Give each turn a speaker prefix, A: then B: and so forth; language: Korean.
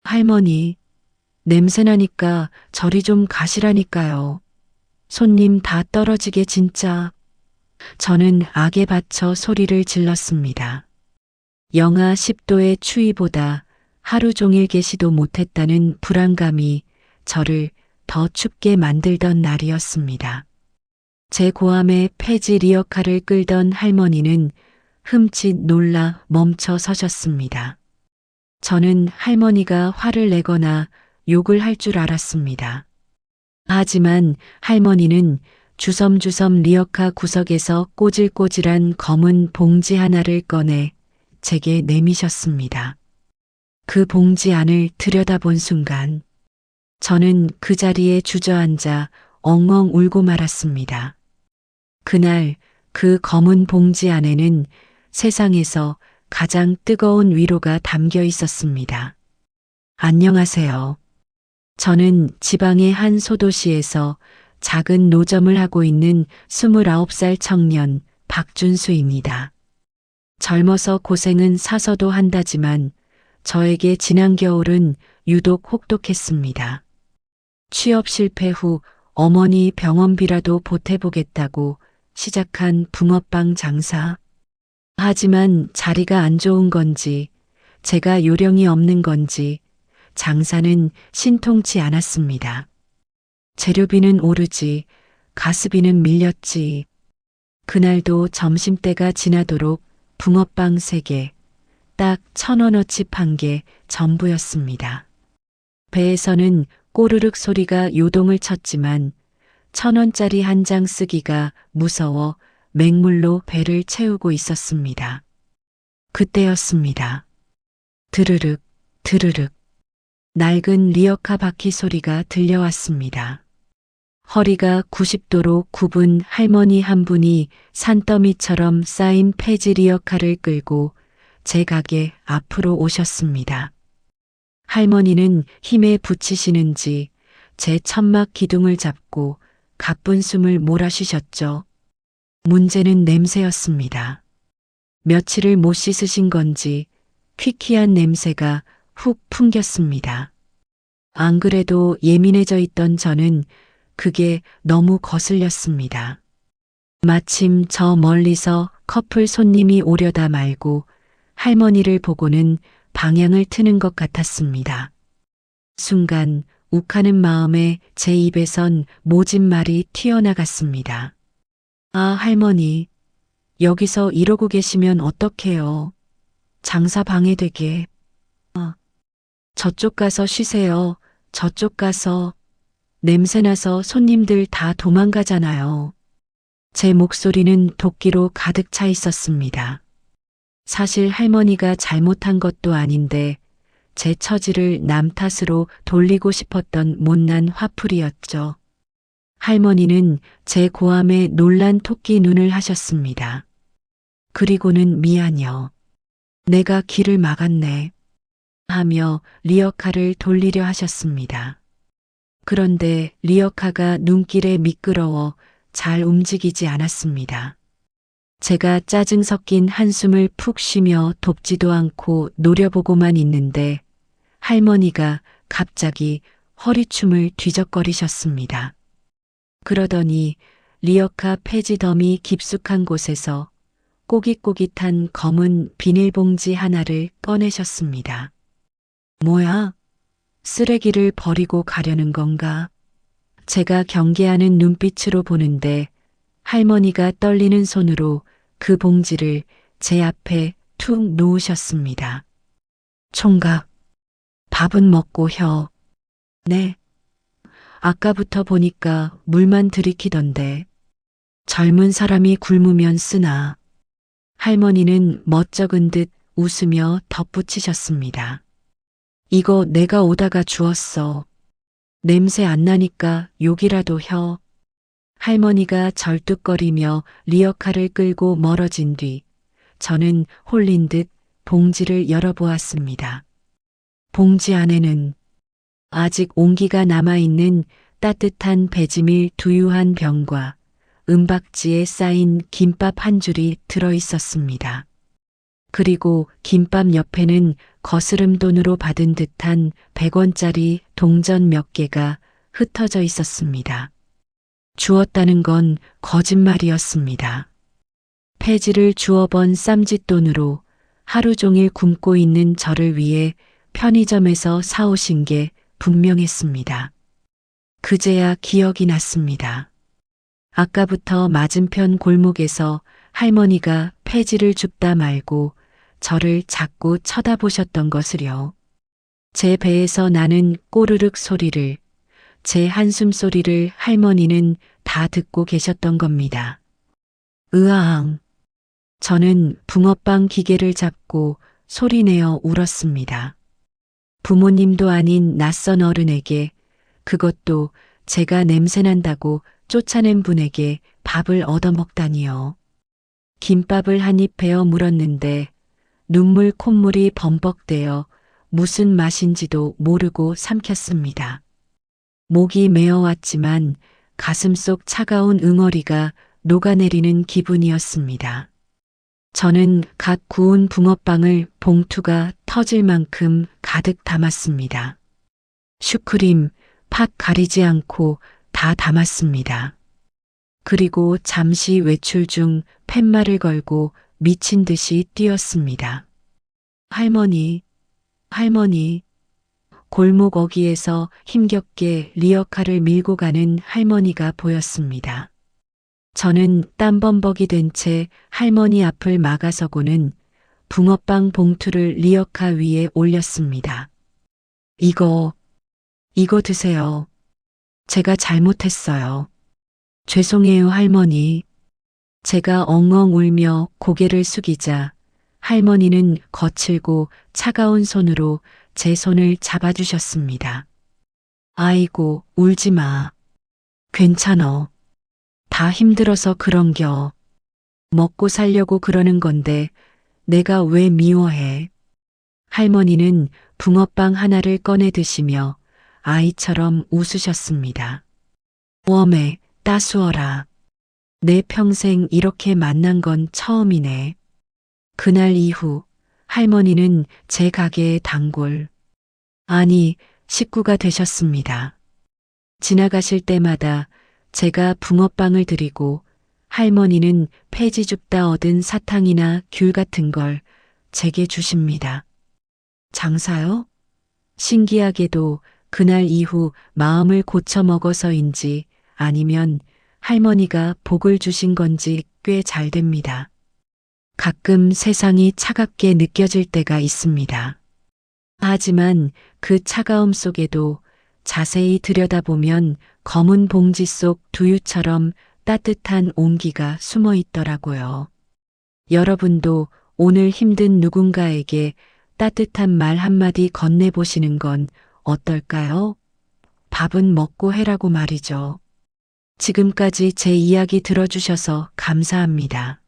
A: 할머니, 냄새나니까 저리 좀 가시라니까요. 손님 다 떨어지게 진짜. 저는 악에 받쳐 소리를 질렀습니다. 영하 10도의 추위보다 하루 종일 계시도 못했다는 불안감이 저를 더 춥게 만들던 날이었습니다. 제 고함에 폐지 리어카를 끌던 할머니는 흠칫 놀라 멈춰 서셨습니다. 저는 할머니가 화를 내거나 욕을 할 줄 알았습니다. 하지만 할머니는 주섬주섬 리어카 구석에서 꼬질꼬질한 검은 봉지 하나를 꺼내 제게 내미셨습니다. 그 봉지 안을 들여다본 순간 저는 그 자리에 주저앉아 엉엉 울고 말았습니다. 그날 그 검은 봉지 안에는 세상에서 가장 뜨거운 위로가 담겨 있었습니다. 안녕하세요. 저는 지방의 한 소도시에서 작은 노점을 하고 있는 29살 청년 박준수입니다. 젊어서 고생은 사서도 한다지만 저에게 지난 겨울은 유독 혹독했습니다. 취업 실패 후 어머니 병원비라도 보태보겠다고 시작한 붕어빵 장사. 하지만 자리가 안 좋은 건지 제가 요령이 없는 건지 장사는 신통치 않았습니다. 재료비는 오르지 가스비는 밀렸지. 그날도 점심때가 지나도록 붕어빵 3개, 딱 1,000원어치 판 게 전부였습니다. 배에서는 꼬르륵 소리가 요동을 쳤지만 1,000원짜리 한 장 쓰기가 무서워 맹물로 배를 채우고 있었습니다. 그때였습니다. 드르륵, 드르륵. 낡은 리어카 바퀴 소리가 들려왔습니다. 허리가 90도로 굽은 할머니 한 분이 산더미처럼 쌓인 폐지 리어카를 끌고 제 가게 앞으로 오셨습니다. 할머니는 힘에 부치시는지 제 천막 기둥을 잡고 가쁜 숨을 몰아쉬셨죠. 문제는 냄새였습니다. 며칠을 못 씻으신 건지 퀴퀴한 냄새가 훅 풍겼습니다. 안 그래도 예민해져 있던 저는 그게 너무 거슬렸습니다. 마침 저 멀리서 커플 손님이 오려다 말고 할머니를 보고는 방향을 트는 것 같았습니다. 순간 욱하는 마음에 제 입에선 모진 말이 튀어나갔습니다. 아, 할머니, 여기서 이러고 계시면 어떡해요. 장사 방해되게. 저쪽 가서 쉬세요. 저쪽 가서. 냄새나서 손님들 다 도망가잖아요. 제 목소리는 도끼로 가득 차 있었습니다. 사실 할머니가 잘못한 것도 아닌데 제 처지를 남 탓으로 돌리고 싶었던 못난 화풀이였죠. 할머니는 제 고함에 놀란 토끼 눈을 하셨습니다. 그리고는 미안여. 내가 길을 막았네. 하며 리어카를 돌리려 하셨습니다. 그런데 리어카가 눈길에 미끄러워 잘 움직이지 않았습니다. 제가 짜증 섞인 한숨을 푹 쉬며 돕지도 않고 노려보고만 있는데 할머니가 갑자기 허리춤을 뒤적거리셨습니다. 그러더니 리어카 폐지 더미 깊숙한 곳에서 꼬깃꼬깃한 검은 비닐봉지 하나를 꺼내셨습니다. 뭐야? 쓰레기를 버리고 가려는 건가? 제가 경계하는 눈빛으로 보는데 할머니가 떨리는 손으로 그 봉지를 제 앞에 툭 놓으셨습니다. 총각, 밥은 먹고 혀. 네. 아까부터 보니까 물만 들이키던데. 젊은 사람이 굶으면 쓰나. 할머니는 멋쩍은 듯 웃으며 덧붙이셨습니다. 이거 내가 오다가 주웠어. 냄새 안 나니까 욕이라도 혀. 할머니가 절뚝거리며 리어카를 끌고 멀어진 뒤 저는 홀린 듯 봉지를 열어보았습니다. 봉지 안에는 아직 온기가 남아있는 따뜻한 배지밀 두유한 병과 은박지에 쌓인 김밥 한 줄이 들어있었습니다. 그리고 김밥 옆에는 거스름 돈으로 받은 듯한 100원짜리 동전 몇 개가 흩어져 있었습니다. 주었다는 건 거짓말이었습니다. 폐지를 주어 번 쌈짓돈으로 하루 종일 굶고 있는 저를 위해 편의점에서 사오신 게 분명했습니다. 그제야 기억이 났습니다. 아까부터 맞은편 골목에서 할머니가 폐지를 줍다 말고 저를 자꾸 쳐다보셨던 것을요. 제 배에서 나는 꼬르륵 소리를, 제 한숨 소리를 할머니는 다 듣고 계셨던 겁니다. 으아앙. 저는 붕어빵 기계를 잡고 소리내어 울었습니다. 부모님도 아닌 낯선 어른에게, 그것도 제가 냄새난다고 쫓아낸 분에게 밥을 얻어먹다니요. 김밥을 한 입 베어 물었는데 눈물 콧물이 범벅되어 무슨 맛인지도 모르고 삼켰습니다. 목이 메어왔지만 가슴속 차가운 응어리가 녹아내리는 기분이었습니다. 저는 갓 구운 붕어빵을 봉투가 터질 만큼 가득 담았습니다. 슈크림, 팥 가리지 않고 다 담았습니다. 그리고 잠시 외출 중 팻말을 걸고 미친 듯이 뛰었습니다. 할머니, 할머니. 골목 어귀에서 힘겹게 리어카를 밀고 가는 할머니가 보였습니다. 저는 땀범벅이 된 채 할머니 앞을 막아서고는 붕어빵 봉투를 리어카 위에 올렸습니다. 이거 드세요. 제가 잘못했어요. 죄송해요, 할머니. 제가 엉엉 울며 고개를 숙이자 할머니는 거칠고 차가운 손으로 제 손을 잡아주셨습니다. 아이고, 울지 마. 괜찮어. 다 힘들어서 그런겨. 먹고 살려고 그러는 건데 내가 왜 미워해. 할머니는 붕어빵 하나를 꺼내 드시며 아이처럼 웃으셨습니다. 웜에 따스워라. 내 평생 이렇게 만난 건 처음이네. 그날 이후 할머니는 제 가게의 단골, 아니 식구가 되셨습니다. 지나가실 때마다 제가 붕어빵을 드리고 할머니는 폐지 줍다 얻은 사탕이나 귤 같은 걸 제게 주십니다. 장사요? 신기하게도 그날 이후 마음을 고쳐 먹어서인지 아니면 할머니가 복을 주신 건지 꽤 잘 됩니다. 가끔 세상이 차갑게 느껴질 때가 있습니다. 하지만 그 차가움 속에도 자세히 들여다보면 검은 봉지 속 두유처럼 따뜻한 온기가 숨어 있더라고요. 여러분도 오늘 힘든 누군가에게 따뜻한 말 한마디 건네보시는 건 어떨까요? 밥은 먹고 해라고 말이죠. 지금까지 제 이야기 들어주셔서 감사합니다.